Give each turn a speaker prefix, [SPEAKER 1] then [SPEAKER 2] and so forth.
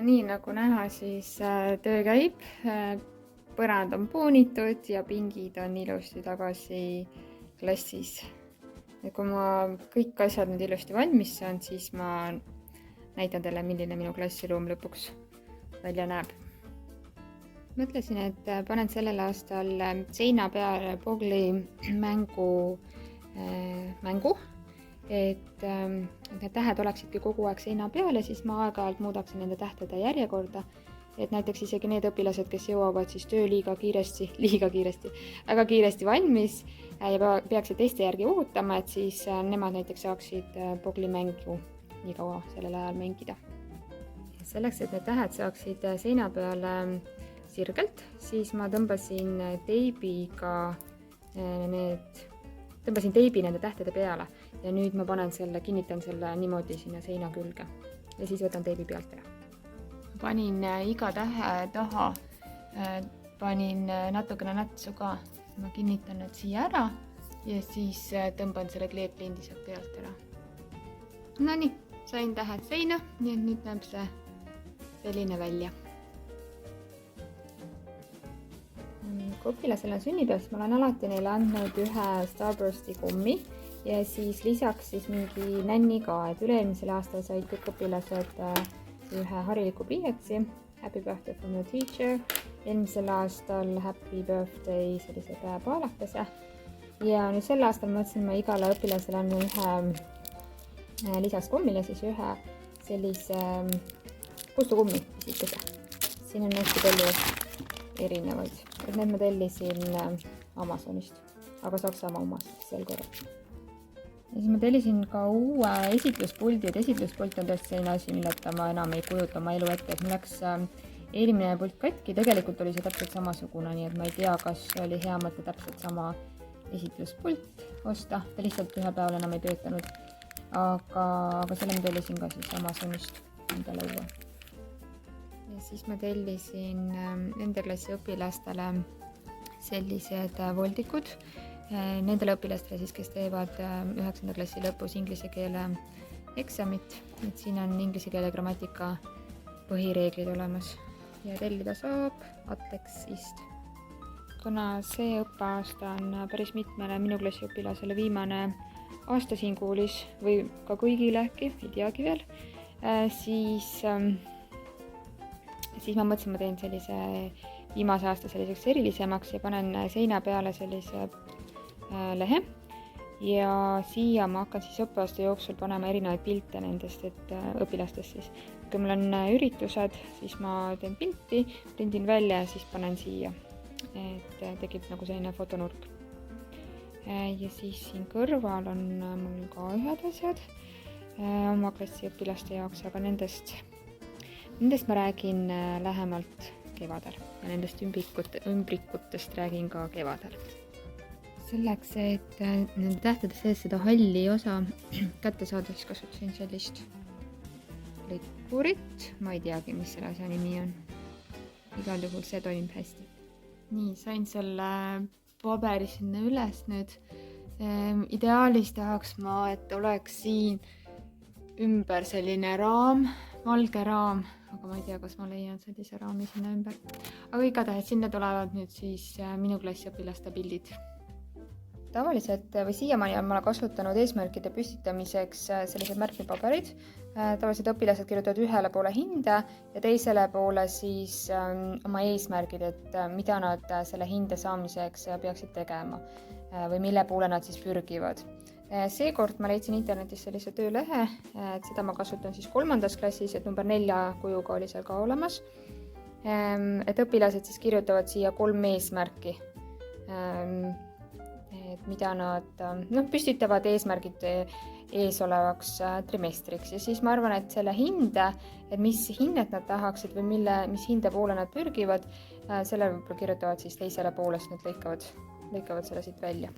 [SPEAKER 1] nii nagu näha, siis töö käib, põrand on puunitud ja pingid on ilusti tagasi klassis. Ja kui ma kõik asjad nüüd ilusti valmis saan, siis ma näitan teile, milline minu klassiruum lõpuks välja näeb. Mõtlesin, et panen sellel aastal seina peale Bogli mängu, et need tähed oleksidki kogu aeg seina peal ja siis ma aeg-ajalt muudaksin nende tähtede järjekorda. Et näiteks isegi need õpilased, kes jõuavad siis töö väga kiiresti valmis ja peaksid teiste järgi ootama, et siis nemad näiteks saaksid Bogli mängu nii kaua sellel ajal mängida. Selleks, et need tähed saaksid seina peale sirgelt, siis ma tõmbasin teibi nende tähtede peale ja nüüd ma kinnitan selle niimoodi sinna seina külge ja siis võtan teibi pealt ära. Panin iga tähe taha, panin natukene nätsu ka, ma kinnitan need siia ära ja siis tõmban selle kleeplindi sealt pealt ära. Nonii, sain tähed seina, nii et nüüd näeb see selline välja. Kui õpilasel on sünnipäev, siis ma olen alati neile andnud ühe Starbursti kummi ja siis lisaks siis mingi nänni ka, et üle-eelmisel aastal said kõik õpilased ühe hariliku pliiatsi, Happy Birthday from your teacher, eelmisel aastal Happy Birthday sellise käepaalakese ja nüüd sel aastal mõtlesin, ma igale õpilasele annan ühe lisaks kummile siis ühe sellise pustukummi pisikese. Siin on hästi palju erinevaid, et need ma tellisin Amazonist, aga Saksamaa omast sel korral. Ja siis ma tellisin ka uue esitluspuldi, et esitluspult on tõesti selline asi, milleta ma enam ei kujuta oma elu ette, et mul läks eelmine pult katki, tegelikult oli see täpselt samasugune, nii et ma ei tea, kas oli hea mõte täpselt sama esitluspult osta, ta lihtsalt ühe päeval enam ei töötanud, aga selle ma tellisin ka siis Amazonist endale uue. Ja siis ma tellisin nende klassi õpilastele sellised voldikud, nendele õpilastele siis, kes teevad 9. klassi lõpus inglise keele eksamit, et siin on inglise keele grammatika põhireeglid olemas ja tellida saab Atlexist. Kuna see õppeaasta on päris mitmele minu klassi õpilasele viimane aasta siin koolis või ka kõigile äkki, ei teagi veel, siis ma mõtlesin, ma teen sellise viimase aasta selliseks erilisemaks ja panen seina peale sellise lehe ja siia ma hakkan siis õppeaasta jooksul panema erinevaid pilte nendest õpilastest siis. Kui mul on üritused, siis ma teen pilti, prindin välja ja siis panen siia, et tekib nagu selline fotonurk. Ja siis siin kõrval on mul ka ühed asjad oma klassi õpilaste jaoks, aga nendest ma räägin lähemalt kevadel ja nendest ümbrikutest räägin ka kevadel. Selleks, et nende tähtede sees seda halli osa kätte saada, siis kasutasin sellist lõikurit. Ma ei teagi, mis selle asja nimi on. Igal juhul see toimib hästi. Nii, sain selle paberi sinna üles nüüd. Ideaalis tahaks ma, et oleks siin ümber selline raam, valge raam, aga ma ei tea, kas ma leian sellise raami sinna ümber. Aga igatahes sinna tulevad nüüd siis minu klassi õpilaste pildid. Tavaliselt või siiamaani on ma kasutanud eesmärkide püstitamiseks sellised märkmipaberid. Tavaliselt õpilased kirjutavad ühele poole hinde ja teisele poole siis oma eesmärgid, et mida nad selle hinde saamiseks peaksid tegema või mille poole nad siis pürgivad. Seekord ma leidsin internetis sellise töölehe, et seda ma kasutan siis 3. klassis, et number 4 kujuga oli seal ka olemas. Et õpilased siis kirjutavad siia 3 eesmärki, et mida nad püstitavad eesmärgid ees olevaks trimestriks. Ja siis ma arvan, et selle hinde, et mis hinnet nad tahaksid või mis hinde poole nad pürgivad, selle võib-olla kirjutavad siis teisele poole, sest nad lõikavad selle siit välja.